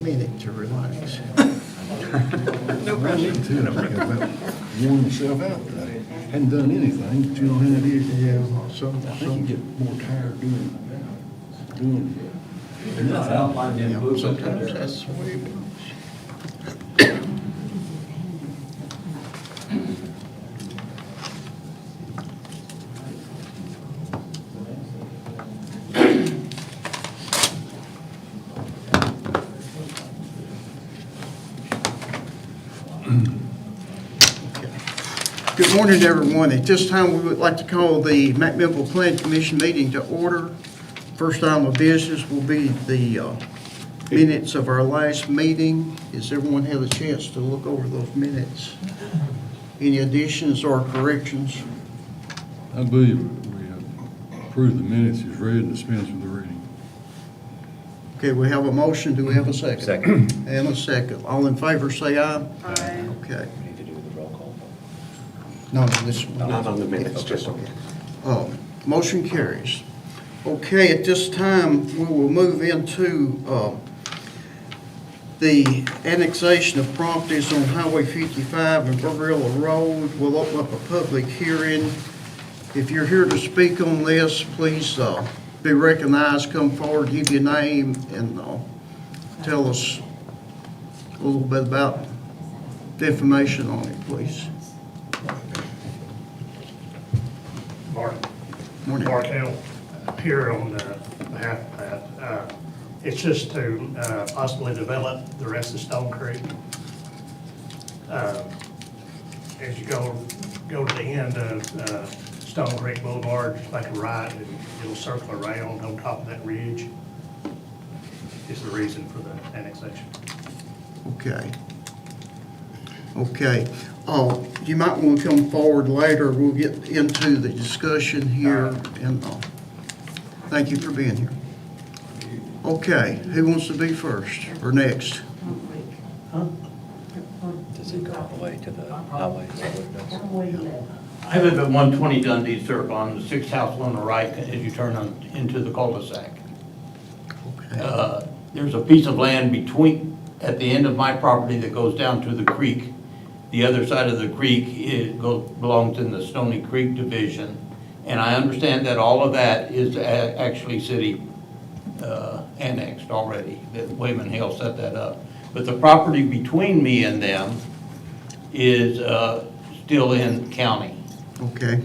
minute to relax. I need to, I'm thinking about warming myself out today. Hadn't done anything, but you know how it is. Yeah, I think you get more tired doing sometimes that's the way it goes. Good morning, everyone. At this time, we would like to call the McMinnville Planning Commission meeting to order. First item of business will be the minutes of our last meeting. Has everyone had a chance to look over those minutes? Any additions or corrections? I believe we approve the minutes as read and dispense with the reading. Okay, we have a motion. Do we have a second? Second. And a second. All in favor, say aye. Aye. Okay. We need to do the roll call. No, this one. Not on the minutes, just on. Motion carries. Okay, at this time, we will move into the annexation of properties on Highway 55 and Barilla Road. We'll open up a public hearing. If you're here to speak on this, please be recognized, come forward, give your name, and tell us a little bit about the information on it, please. Morning. Mark Hill, here on behalf of that. It's just to possibly develop the rest of Stone Creek. As you go to the end of Stone Creek Boulevard, just make a right and it'll circle around on top of that ridge. Is the reason for the annexation. Okay. Okay. You might want to come forward later. We'll get into the discussion here. And thank you for being here. Okay. Who wants to be first or next? Does it go all the way to the highway? Is that what it does? I live at 120 Dundee Circle on the sixth house on the right as you turn into the cul-de-sac. Okay. There's a piece of land at the end of my property that goes down to the creek. The other side of the creek belongs in the Stony Creek division. And I understand that all of that is actually city annexed already, that Wayman Hill set that up. But the property between me and them is still in county. Okay.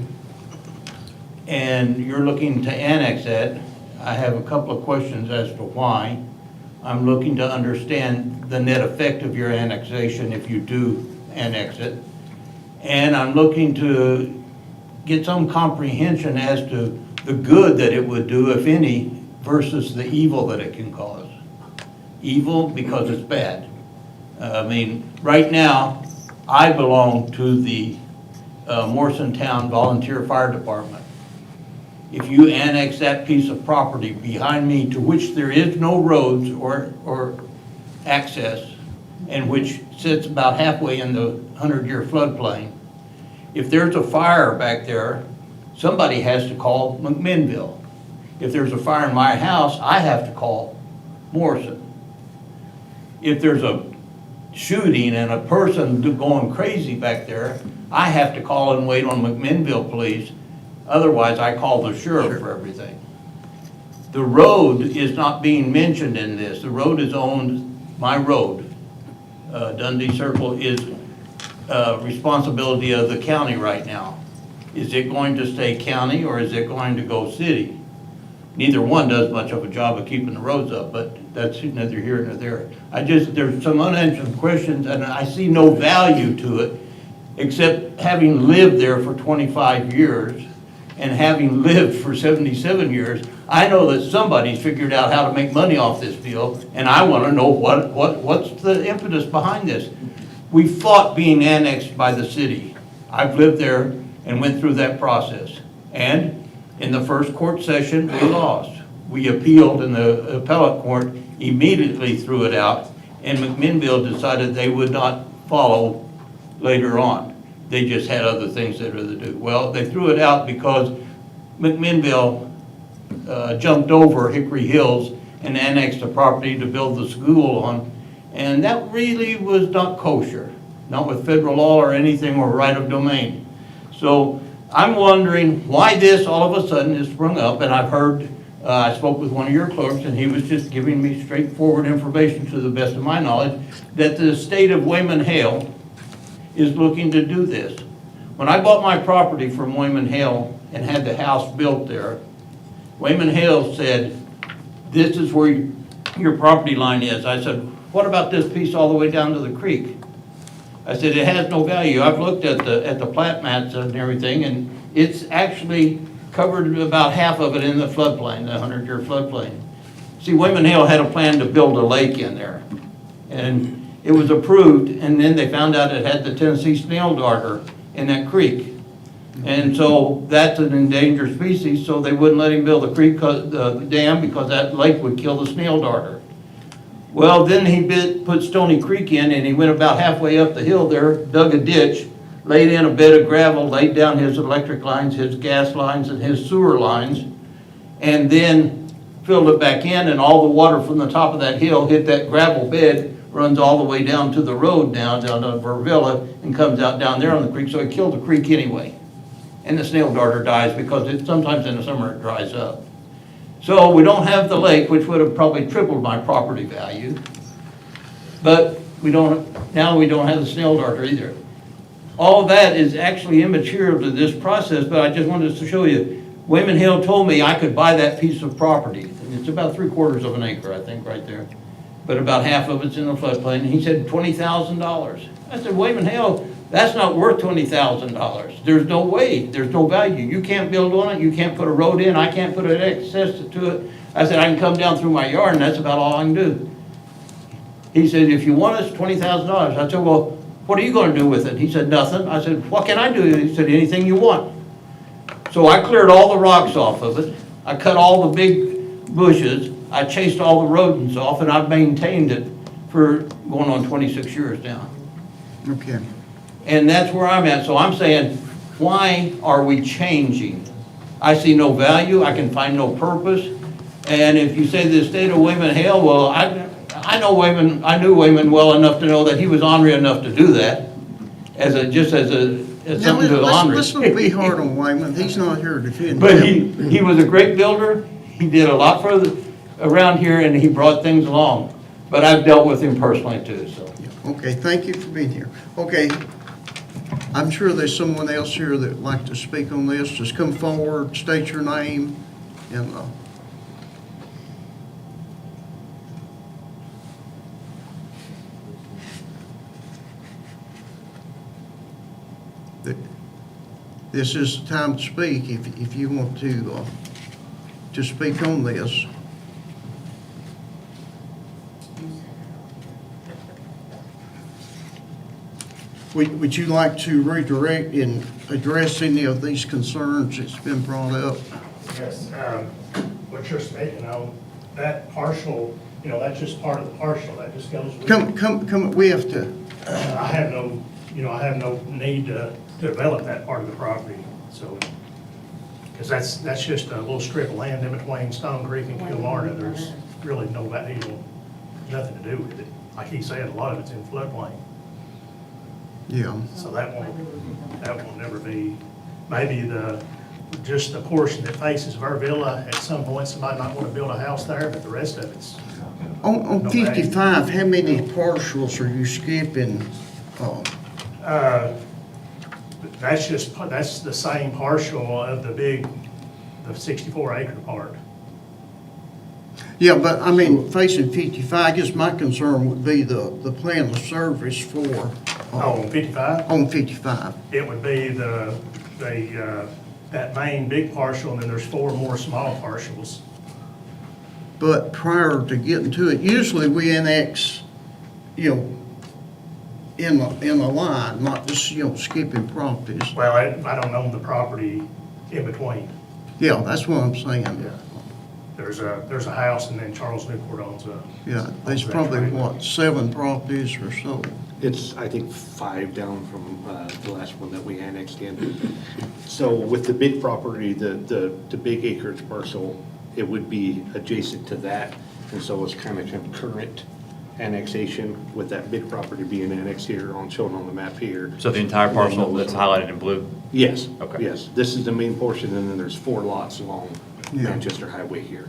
And you're looking to annex it. I have a couple of questions as to why. I'm looking to understand the net effect of your annexation if you do annex it. And I'm looking to get some comprehension as to the good that it would do, if any, versus the evil that it can cause. Evil because it's bad. I mean, right now, I belong to the Morrisontown Volunteer Fire Department. If you annex that piece of property behind me to which there is no roads or access, and which sits about halfway in the 100-year floodplain, if there's a fire back there, somebody has to call McMinnville. If there's a fire in my house, I have to call Morrison. If there's a shooting and a person going crazy back there, I have to call and wait on McMinnville police. Otherwise, I call the sheriff for everything. The road is not being mentioned in this. The road is owned, my road, Dundee Circle, is responsibility of the county right now. Is it going to stay county or is it going to go city? Neither one does much of a job of keeping the roads up, but that's neither here nor there. There's some unanswered questions and I see no value to it, except having lived there for 25 years and having lived for 77 years, I know that somebody's figured out how to make money off this deal, and I want to know what's the impetus behind this. We fought being annexed by the city. I've lived there and went through that process. And in the first court session, we lost. We appealed and the appellate court immediately threw it out, and McMinnville decided they would not follow later on. They just had other things that to do. Well, they threw it out because McMinnville jumped over Hickory Hills and annexed the property to build the school on, And that really was not kosher, not with federal law or anything or right of domain. So I'm wondering why this all of a sudden has sprung up, and I've heard, I spoke with one of your clerks, and he was just giving me straightforward information to the best of my knowledge, that the state of McMinnville is looking to do this. When I bought my property from McMinnville and had the house built there, McMinnville said, this is where your property line is. I said, what about this piece all the way down to the creek? I said, it has no value. I've looked at the plat mats and everything, and it's actually covered about half of it in the floodplain, the 100-year floodplain. See, McMinnville had a plan to build a lake in there, and it was approved, and then they found out it had the Tennessee snail darter in that creek. And so that's an endangered species, so they wouldn't let him build the dam because that lake would kill the snail darter. Well, then he put Stony Creek in, and he went about halfway up the hill there, dug a ditch, laid in a bed of gravel, laid down his electric lines, his gas lines, and his sewer lines, and then filled it back in, and all the water from the top of that hill hit that gravel bed, runs all the way down to the road down to Vervilla, and comes out down there on the creek, so it killed the creek anyway. And the snail darter dies because sometimes in the summer it dries up. So we don't have the lake, which would have probably tripled my property value. But now we don't have the snail darter either. All of that is actually immaterial to this process, but I just wanted to show you. McMinnville told me I could buy that piece of property. It's about 3/4 of an acre, I think, right there. But about half of it's in the floodplain. And he said $20,000. I said, McMinnville, that's not worth $20,000. There's no way, there's no value. You can't build on it, you can't put a road in, I can't put an access to it. I said, I can come down through my yard and that's about all I can do. He said, if you want us $20,000. I said, well, what are you gonna do with it? He said, nothing. I said, what can I do? He said, anything you want. So I cleared all the rocks off of it. I cut all the big bushes. I chased all the rodents off, and I've maintained it for going on 26 years now. Okay. And that's where I'm at. So I'm saying, why are we changing? I see no value. I can find no purpose. And if you say the state of McMinnville, well, I knew Wayman well enough to know that he was ornery enough to do that as something to honor. Let's not be hard on Wayman. He's not here to defend But him. he was a great builder. He did a lot for around here, and he brought things along. But I've dealt with him personally too, so. Okay, thank you for being here. Okay, I'm sure there's someone else here that would like to speak on this. Just come forward, state your name, and this is the time to speak if you want to speak on this. Would you like to redirect and address any of these concerns that's been brought up? Yes, what you're speaking on, that partial, that's just part of the partial, that just goes with. Come, we have to, I have no need to develop that part of the property, so, because that's just a little strip of land in between Stone Creek and Kilmarna. There's really no value, nothing to do with it. Like he said, a lot of it's in floodplain. yeah. So that won't never be, maybe just the portion that faces Vervilla, at some point, somebody might want to build a house there, but the rest of it's. On No 55, how many parcels are you skipping? That's the same partial of the 64-acre part. Yeah, but I mean, facing 55, I guess my concern would be the plan of service for. On 55? On 55. It would be that main big parcel, and then there's 4 more small parcels. But prior to getting to it, usually we annex, in a line, not just, skipping properties. Well, I don't own the property in between. Yeah, that's what I'm saying. Yeah. There's a house, and then Charles Newport owns a. Yeah, there's owns that probably, tract. 7 properties or so. It's, I think, 5 down from the last one that we annexed in. So with the big property, the big acreage parcel, it would be adjacent to that, and so it's kind of concurrent annexation with that big property being annexed here shown on the map here. So the entire parcel that's highlighted in blue? Yes. Okay. Yes, this is the main portion, and then there's 4 lots along Yeah. Manchester Highway here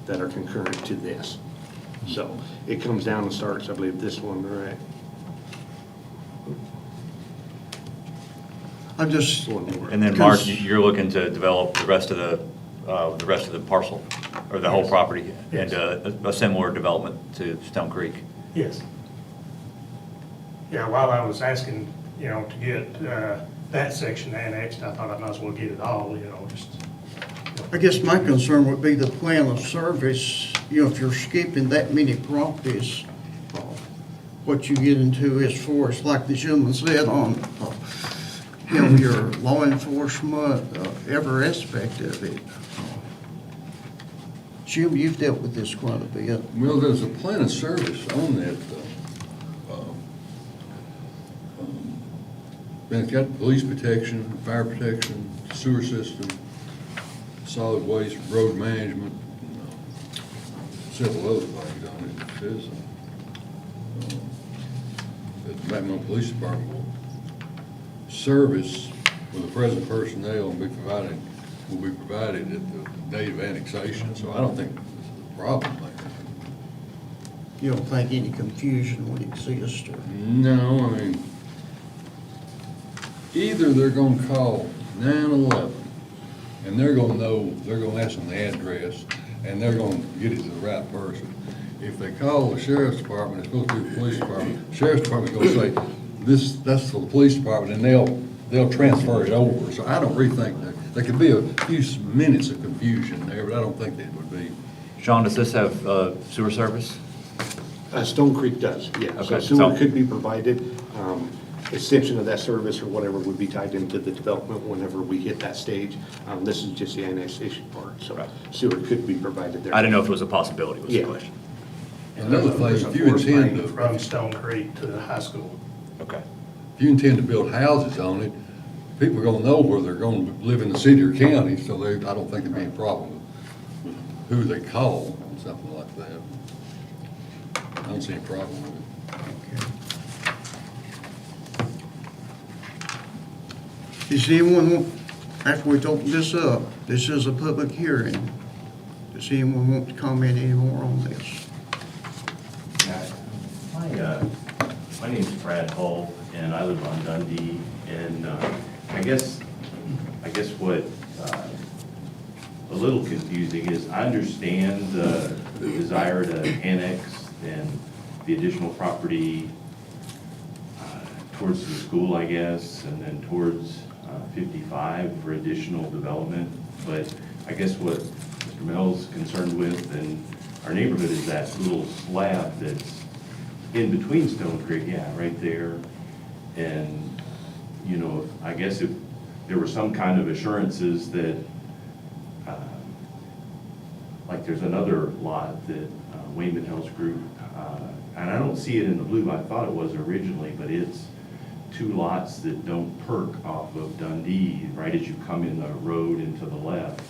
that are concurrent to this. So it comes down and starts, I believe, this one, right? I'm just, One more. And then, Mark, Cons- you're looking to develop the rest of the parcel, or the whole Yes. property, and Yes. a similar development to Stone Creek? Yes. Yeah, while I was asking, to get that section annexed, I thought I might as well get it all, just. I guess my concern would be the plan of service, if you're skipping that many properties, what you get into as far as, like the gentleman said, on, your law enforcement, every aspect of it. Jim, you've dealt with this quite a bit. Well, there's a plan of service on that. And it's got police protection, fire protection, sewer system, solid waste, road management, several other things on it. It says that the Macmillan Police Department will service with the present personnel will be provided at the date of annexation, so I don't think there's a problem there. You don't think any confusion would exist, or? No, I mean, either they're gonna call 911, and they're gonna ask them the address, and they're gonna get it to the right person. If they call the sheriff's department, it's supposed to be the police department, sheriff's department's gonna say, that's for the police department, and they'll transfer it over. So I don't really think there could be a few minutes of confusion there, but I don't think that would be. Sean, does this have sewer service? Stone Creek does, yeah. So Okay, sewer so- could be provided. Extension of that service or whatever would be tied into the development whenever we hit that stage. This is just the annexation part, so Right. sewer could be provided there. I didn't know if it was a possibility, was the Yeah. question. Another thing, There's a if you force intend main to, from Stone Creek to the high school. Okay. if you intend to build houses on it, people are gonna know where they're gonna live in the city or county, so I don't think there'd be a problem with who they call and something like that. I don't see any problem with it. Does anyone want, after we open this up, this is a public hearing, does anyone want to comment any more on this? My name's Brad Hull, and I live on Dundee, and I guess what a little confusing is I understand the desire to annex and the additional property towards the school, I guess, and then towards 55 for additional development, but I guess what Mr. Mel's concerned with and our neighborhood is that little slab that's in between Stone Creek, yeah, right there. And, I guess if there were some kind of assurances that, like there's another lot that Wayne Hill's group, and I don't see it in the blue, I thought it was originally, but it's 2 lots that don't perk off of Dundee, right as you come in the road and to the left.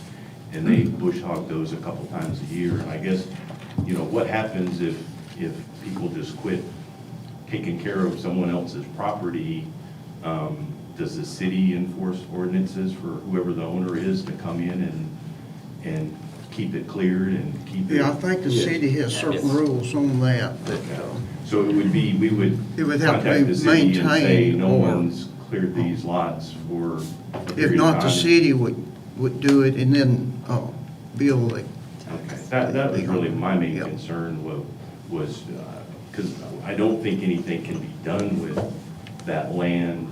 And they bush hog those a couple times a year. And I guess, what happens if people just quit taking care of someone else's property? Does the city enforce ordinances for whoever the owner is to come in and keep it cleared and keep it? Yeah, I think the city has certain Yes. rules on that, So it would be, we would It would have to contact be the city and say, maintained, no or- one's cleared these lots for a if period of not, the time." city would do it and then, bill it. Okay, that was really my main Yep. concern was, because I don't think anything can be done with that land,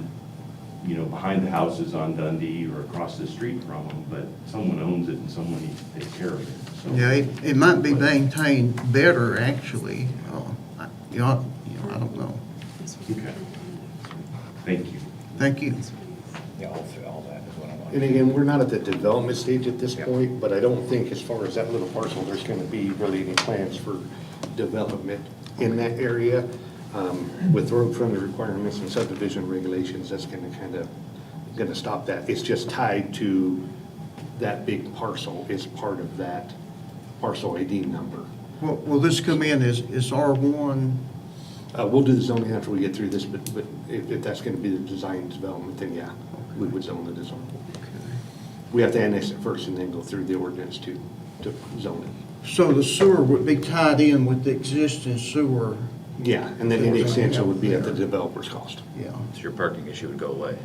behind the houses on Dundee or across the street from them, but someone owns it and someone needs to take care of it, so. Yeah, it might be maintained better, actually. I don't know. Okay. Thank you. Thank you. Yeah, all that is what I want. And again, we're not at the development stage at this point, but I don't think as far as that little parcel, there's gonna be really any plans for development in that area. With road frontage requirements and subdivision regulations, that's gonna stop that. It's just tied to that big parcel is part of that parcel ID number. Will this come in as R1? We'll do the zoning after we get through this, but if that's gonna be the design development, then yeah, we would zone it as R1. We have to annex it first and then go through the ordinance to zone it. So the sewer would be tied in with the existing sewer? Yeah, and then any extension would be at the developer's cost. Yeah, So your parking issue would go away.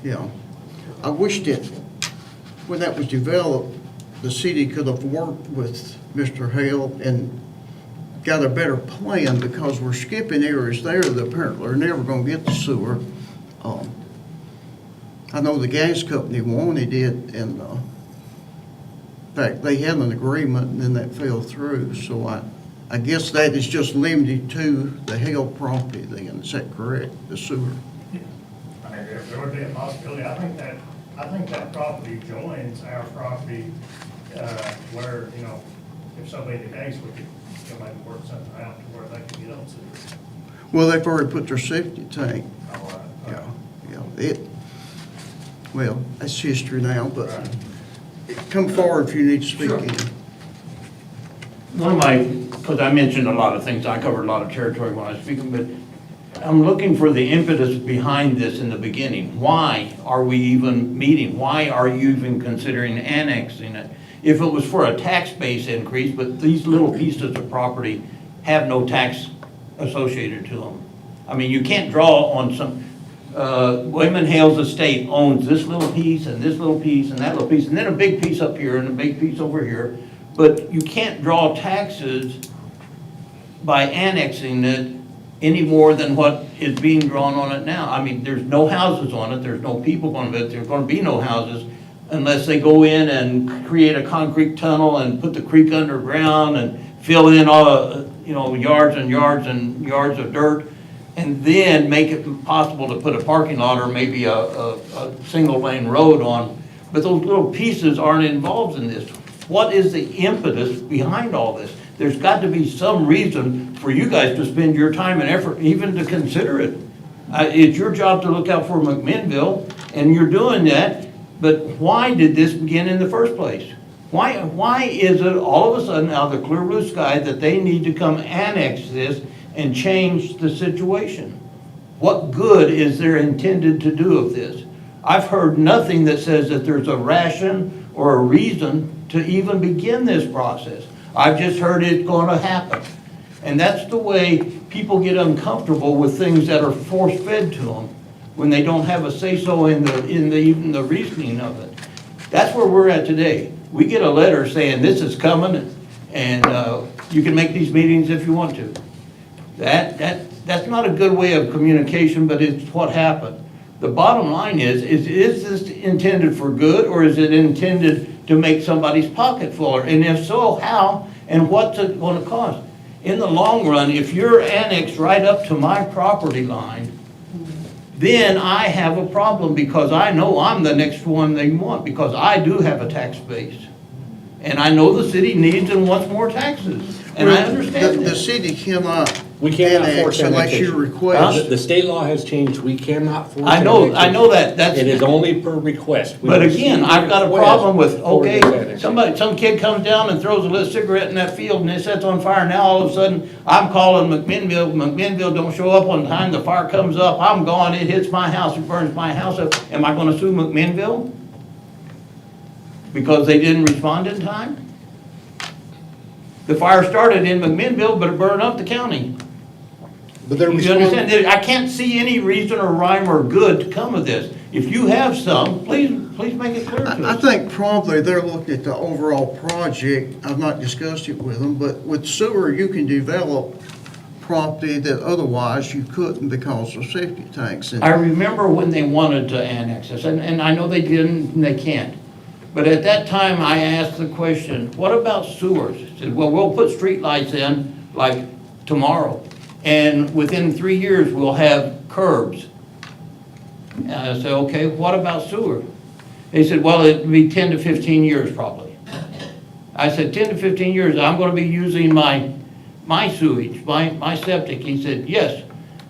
yeah. I wish that when that was developed, the city could have worked with Mr. Hale and got a better plan, because we're skipping areas there that apparently are never gonna get the sewer. I know the gas company wanted it, and, in fact, they had an agreement, and then that fell through, so I guess that is just limited to the Hale property then, is that correct, the sewer? I mean, if there would be a possibility, I think that property joins our property, where, you know, if so be the case, we could, you know, maybe work something out to where they can get on to. Well, they've already put their septic tank, well, that's history now, but come forward if you need to speak Sure. in. One of my, because I mentioned a lot of things, I covered a lot of territory when I was speaking, but I'm looking for the impetus behind this in the beginning. Why are we even meeting? Why are you even considering annexing it? If it was for a tax base increase, but these little pieces of property have no tax associated to them. I mean, you can't draw on some, Wayman Hale's estate owns this little piece and this little piece and that little piece, and then a big piece up here and a big piece over here. But you can't draw taxes by annexing it any more than what is being drawn on it now. I mean, there's no houses on it, there's no people going to live, there's going to be no houses unless they go in and create a concrete tunnel and put the creek underground and fill in all, you know, yards and yards and yards of dirt, and then make it possible to put a parking lot or maybe a single lane road on. But those little pieces aren't involved in this. What is the impetus behind all this? There's got to be some reason for you guys to spend your time and effort even to consider it. It's your job to look out for McMinnville, and you're doing that, but why did this begin in the first place? Why is it all of a sudden out of the clear blue sky that they need to come annex this and change the situation? What good is there intended to do of this? I've heard nothing that says that there's a ration or a reason to even begin this process. I've just heard it's going to happen. And that's the way people get uncomfortable with things that are force-fed to them when they don't have a say-so in even the reasoning of it. That's where we're at today. We get a letter saying this is coming, and you can make these meetings if you want to. That's not a good way of communication, but it's what happened. The bottom line is this intended for good, or is it intended to make somebody's pocket fuller? And if so, how, and what's it going to cost? In the long run, if you're annexed right up to my property line, then I have a problem, because I know I'm the next one they want, because I do have a tax base. And I know the city needs and wants more taxes, and I understand The that. city cannot We cannot annex force unless you annexation. request. The state law has changed, we cannot force. I know that, It is that's, only per request. We but receive again, I've got a requests problem with, for this okay, annexation. some kid comes down and throws a lit cigarette in that field and it sets on fire. Now all of a sudden, I'm calling McMinnville don't show up on time, the fire comes up, I'm gone, it hits my house, it burns my house up. Am I gonna sue McMinnville? Because they didn't respond in time? The fire started in McMinnville, but it burned up the county. But they're You understand? I can't see any reason or rhyme or good to come of this. If you have some, please make it clear to I us. think probably they're looking at the overall project. I've not discussed it with them, but with sewer, you can develop property that otherwise you couldn't because of septic tanks. I remember when they wanted to annex us, and I know they didn't and they can't. But at that time, I asked the question, what about sewers? I said, well, we'll put streetlights in like tomorrow, and within 3 years, we'll have curbs. And I said, okay, what about sewer? They said, well, it'd be 10 to 15 years probably. I said, 10 to 15 years, I'm gonna be using my sewage, my septic. He said, yes.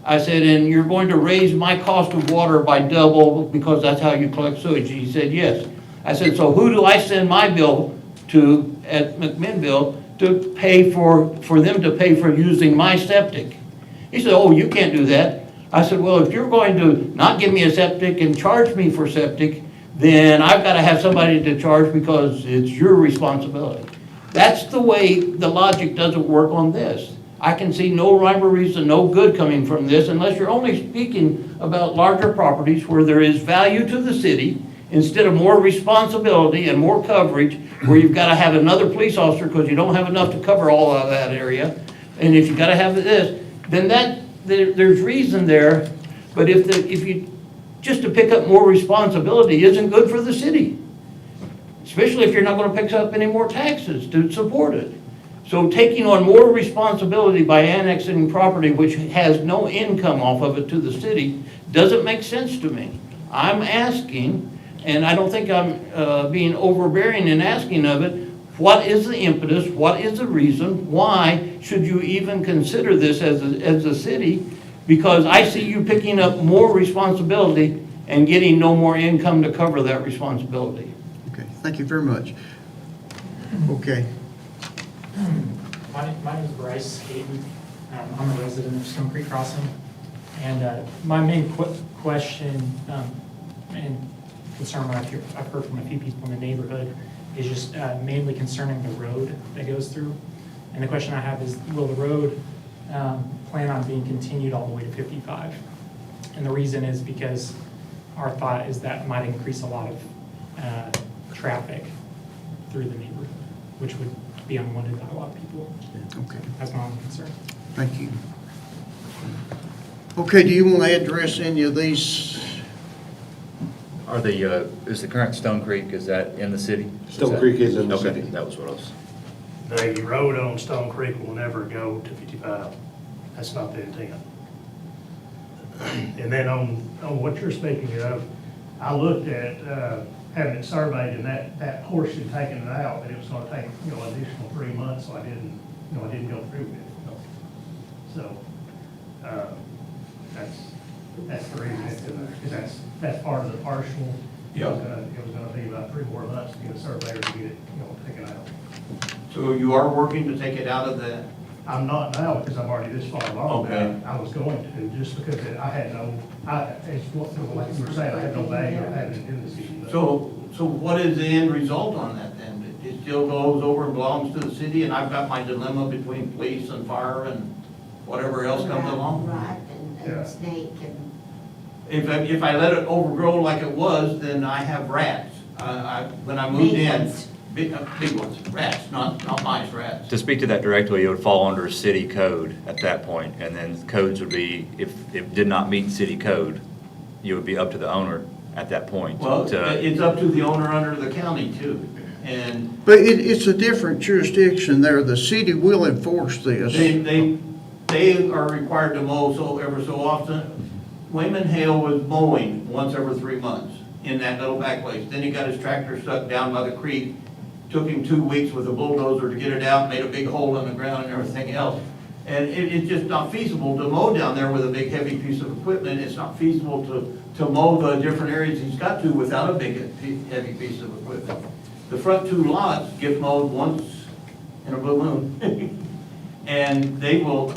I said, and you're going to raise my cost of water by double because that's how you collect sewage? He said, yes. I said, so who do I send my bill to at McMinnville to pay for them to pay for using my septic. He said, oh, you can't do that. I said, well, if you're going to not give me a septic and charge me for septic, then I've got to have somebody to charge because it's your responsibility. That's the way the logic doesn't work on this. I can see no rhyme or reason, no good coming from this unless you're only speaking about larger properties where there is value to the city instead of more responsibility and more coverage where you've got to have another police officer because you don't have enough to cover all of that area. And if you got to have this, then there's reason there. But if you just to pick up more responsibility isn't good for the city, especially if you're not going to pick up any more taxes to support it. So taking on more responsibility by annexing property which has no income off of it to the city doesn't make sense to me. I'm asking, and I don't think I'm being overbearing in asking of it, what is the impetus, what is the reason, why should you even consider this as a city? Because I see you picking up more responsibility and getting no more income to cover that responsibility. Okay, thank you very much. Okay, My name is Bryce Hayden. I'm a resident of Stone Creek Crossing. And my main question and concern I've heard from a few people in the neighborhood is just mainly concerning the road that goes through. And the question I have is, will the road plan on being continued all the way to 55? And the reason is because our thought is that might increase a lot of traffic through the neighborhood, which would be unwanted by a lot of people. okay, That's my only concern. thank you. Okay, do you want to address any of these? Are the, is the current Stone Creek, is that in the city? Stone Creek is in the Okay, city. that was what I was. The road on Stone Creek will never go to 55. That's not the intent. And then on what you're speaking of, I looked at having it surveyed and that portion taking it out, but it was gonna take, additional 3 months, so I didn't go through with it. So, that's the reason, because that's part of the partial. It was gonna be about 3 more months to get a surveyor to get it, taken out. So you are working to take it out of that? I'm not now because I'm already this far along. Okay. I was going to, just because I had no, like you were saying, I had no value of having it in the city. but- So what is the end result on that then? It still goes over and belongs to the city and I've got my dilemma between police and fire and whatever else comes along? Right, Yeah. and snake and. If I let it overgrow like it was, then I have rats. When I moved Big in, ones. big ones, rats, not mice, rats. To speak to that directly, it would fall under city code at that point, and then codes would be, if it did not meet city code, you would be up to the owner at that point. Well, to- it's up to the owner under the county too. And But it's a different jurisdiction there. The city will enforce this. they are required to mow ever so often. Wayman Hale was mowing once every 3 months in that little back place. Then he got his tractor stuck down by the creek. Took him 2 weeks with a bulldozer to get it out, made a big hole in the ground and everything else. And it's just not feasible to mow down there with a big heavy piece of equipment. It's not feasible to mow the different areas he's got to without a big heavy piece of equipment. The front 2 lots get mowed once in a blue moon. And they will,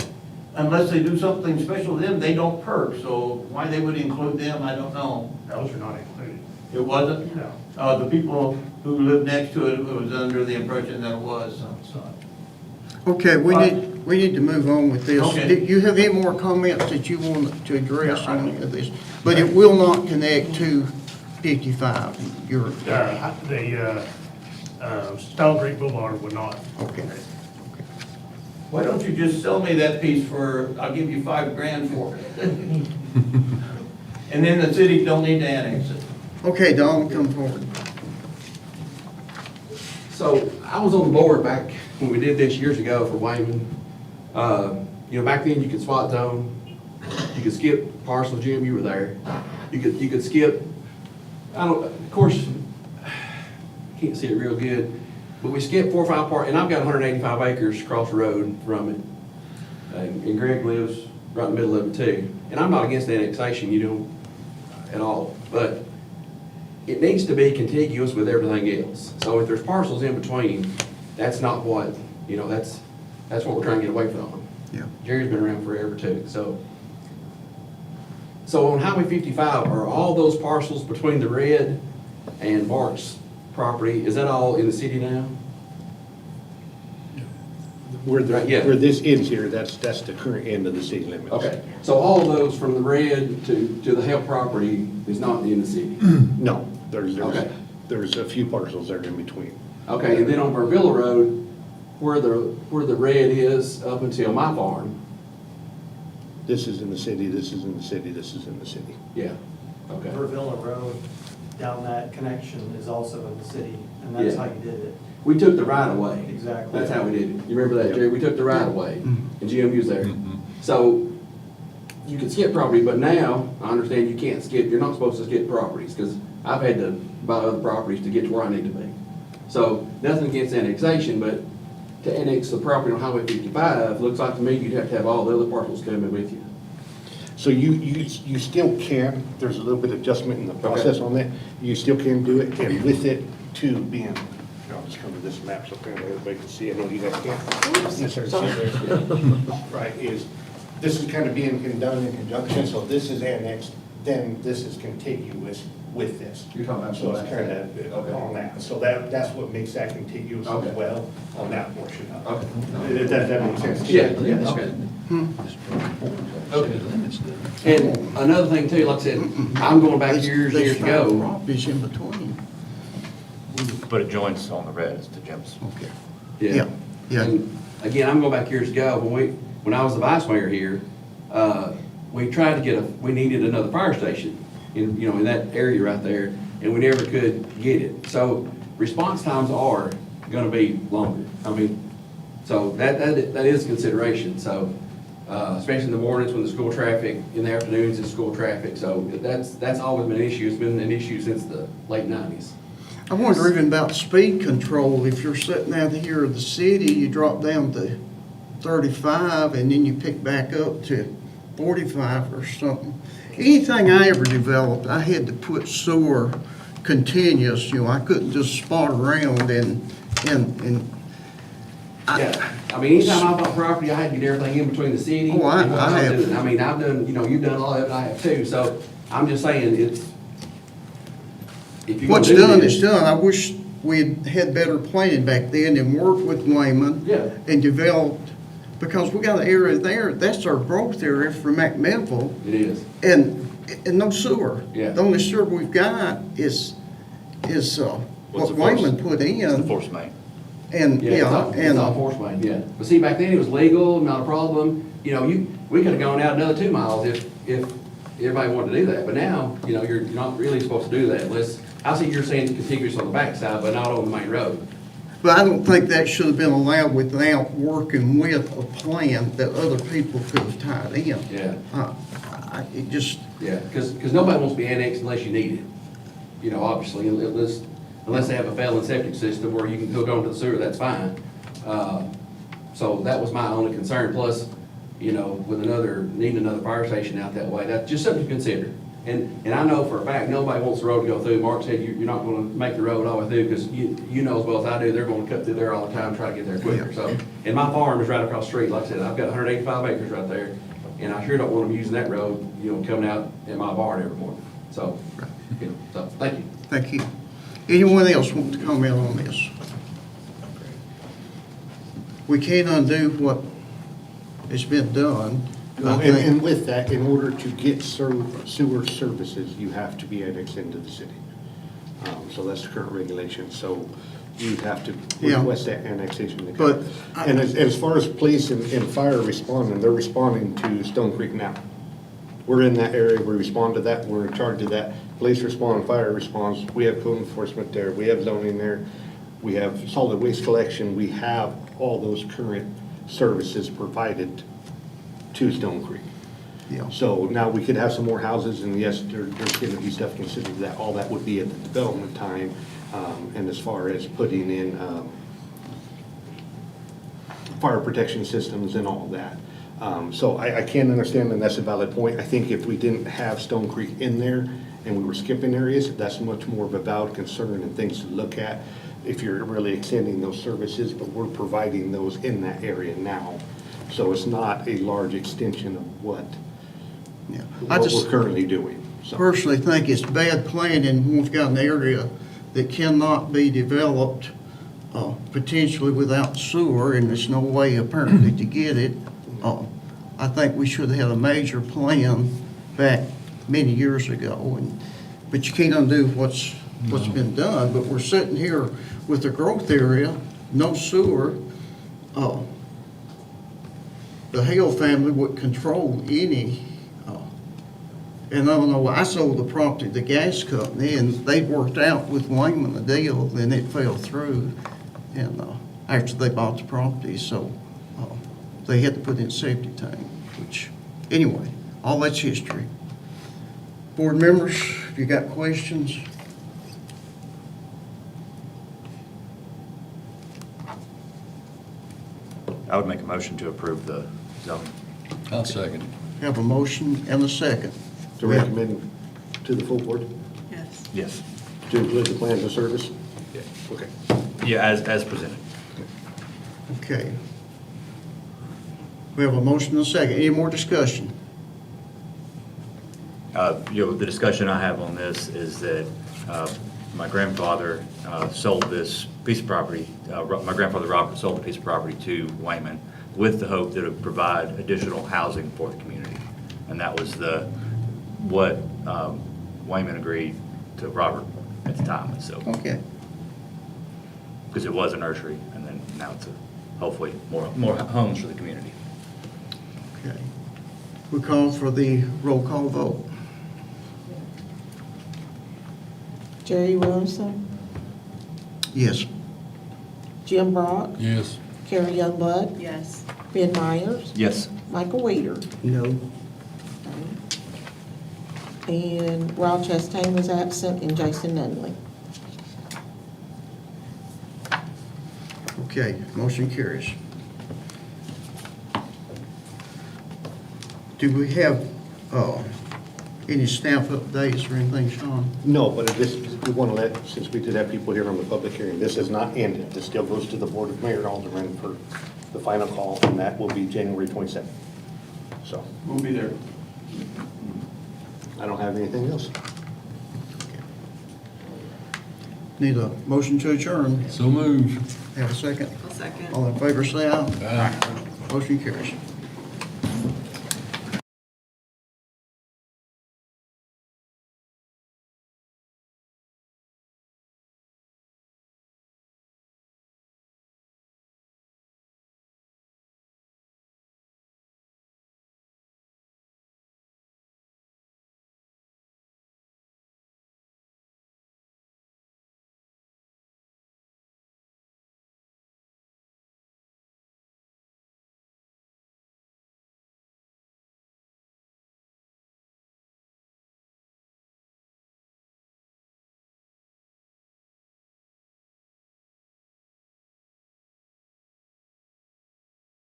unless they do something special to them, they don't perk. So why they would include them, I don't know. Those are not included. It wasn't? No, The people who lived next to it was under the impression that it was. it's not. Okay, we need to move on with this. Okay. Do you have any more comments that you want to address on any of this? But it will not connect to 55. Stone Creek Boulevard would not. Okay. Why don't you just sell me that piece for, I'll give you $5,000 for it. And then the city don't need to annex it. Okay, Don, come forward. So I was on the board back when we did this years ago for Wayman. Back then you could SWAT zone, you could skip parcel, Jim, you were there. You could skip, of course, can't see it real good, but we skipped 4 or 5 parts, and I've got 185 acres across the road from it. And Greg lives right in the middle of it too. And I'm not against annexation, at all, but it needs to be contiguous with everything else. So if there's parcels in between, that's not what You know, that's what we're trying to get away from. Yeah. Jerry's been around forever too, so. So on Highway 55, are all those parcels between the red and Bart's property, is that all in the city now? Where Right, yeah. where this ends here, that's the current end of the city limits. Okay, so all of those from the red to the Hale property is not in the city? No, Okay. there's a few parcels there in between. Okay, and then on Burvilla Road, where the red is up until my farm, This is in the city, this is in the city, this is in the city. yeah, okay. Vervilla Road down that connection is also in the city, and that's Yeah. how you did it. We took the right of way. Exactly. That's how we did it. You remember that, Jerry? We took the right of way, and Jim was there. So you could skip property, but now I understand you can't skip, you're not supposed to skip properties, because I've had to buy other properties to get to where I need to be. So nothing against annexation, but to annex the property on Highway 55, looks like to me you'd have to have all the other parcels coming with you. So you still can, there's a little bit of adjustment in the process on that. You still can do it, and with it too being, I'll just come to this map so apparently everybody can see. I know you guys can't necessarily see it. Right, this is kind of being done in conjunction, so this is annexed, then this is contiguous with this. You're talking about So it's the kind back of side. on that, so that's what makes that contiguous Okay. as well, on that portion of it. Okay. Does that make sense? Yeah, okay. Okay. And another thing too, like I said, I'm going back years There's five ago. properties in between. But it joins on the reds to Jim's. Okay. Yeah. Yeah. And again, I'm going back years ago, when I was the vice mayor here, we tried to we needed another fire station in that area right there, and we never could get it. So response times are gonna be longer. I mean, so that is a consideration, so, especially in the mornings when the school traffic, in the afternoons, it's school traffic. So that's always been an issue. It's been an issue since the late 90s. I wonder even about speed control. If you're sitting out here in the city, you drop down to 35 and then you pick back up to 45 or something. Anything I ever developed, I had to put sewer continuous, I couldn't just spot around and Yeah, I mean, anytime I bought property, I had to get everything in between the city. Oh, I and what I'm have. doing. I mean, I've done, you've done a lot of it, I have too, so I'm just saying, if you're gonna what's do done this- is done. I wish we'd had better planning back then and worked with Wayman Yeah. and developed, because we got an area there, that's our growth area for McMinnville, It is, and no sewer. Yeah. The only sewer we've got is What's what the force- Wayman put It's the in, force main. and, yeah, it's all and, force main, yeah. But see, back then it was legal, not a problem, we could've gone out another 2 miles if everybody wanted to do that, but now, you're not really supposed to do that unless, I see you're saying it's contiguous on the backside, but not on the main road. but I don't think that should have been allowed without working with a plan that other people could have tied in. Yeah. It just, Yeah, because nobody wants to be annexed unless you need it, obviously, unless they have a failing septic system where you can hook onto the sewer, that's fine. So that was my only concern, plus, with needing another fire station out that way, that's just something to consider. And I know for a fact, nobody wants the road to go through. Mark said you're not gonna make the road all the way through, because you know as well as I do, they're gonna cut through there all the time, try to get there quicker, so. And my farm is right across the street, like I said, I've got 185 acres right there, and I sure don't want them using that road, coming out in my barn every morning, so, so, thank you. thank you. Anyone else want to comment on this? We can't undo what has been done. I think. And with that, in order to get sewer services, you have to be annexed into the city. So that's the current regulation, so you have to Yeah. request that annexation. But And as far as police and fire responding, they're responding to Stone Creek now. We're in that area, we respond to that, we're in charge of that. Police respond, fire responds, we have code enforcement there, we have zoning there, we have solid waste collection, we have all those current services provided to Stone Creek. Yeah. So now we could have some more houses, and yes, there's gonna be stuff considered that, all that would be at the development time. And as far as putting in, fire protection systems and all that. So I can understand, and that's a valid point. I think if we didn't have Stone Creek in there and we were skipping areas, that's much more of a valid concern and things to look at. if you're really extending those services, but we're providing those in that area now. So it's not a large extension of what Yeah. I we're just currently doing. So personally think it's bad planning when we've got an area that cannot be developed potentially without sewer, and there's no way apparently to get it. I think we should have had a major plan back many years ago, but you can't undo what's been done. But we're sitting here with a growth area, no sewer. The Hale family would control any, and I don't know, I sold the property to the gas company, and they worked out with Wayman a deal, then it fell through, and after they bought the property, so they had to put in septic tank, which, anyway, all that's history. Board members, if you got questions? I would make a motion to approve the zoning. I'll second it. Have a motion and a second. to recommend to the full board Yes. Yes. to include the plans of service? Yeah. Okay. Yeah, as presented. Okay. We have a motion and a second. Any more discussion? The discussion I have on this is that my grandfather sold this piece of property, my grandfather Robert sold a piece of property to Wayman with the hope that it would provide additional housing for the community. And that was what Wayman agreed to Robert at the time, and so. Okay. Because it was a nursery, and then now it's hopefully more homes for the community. Okay. We call for the roll call vote. Jerry Williamson, Yes. Jim Brock, Yes. Carrie Youngblood, Yes. Ben Myers, Yes. Michael Weider. No. And Rod Chastain was absent, and Jason Nunley. Okay, motion carries. Do we have any staff updates or anything, Sean? No, but this, we want to let, since we did have people here on the public hearing, this is not ended. This still goes to the Board of Mayor and Aldermen for the final call, and that will be January 27th. So We'll be there. I don't have anything else. Need a motion to adjourn. So moved. Have a second? I'll second. All in favor, say aye. Aye. Motion carries.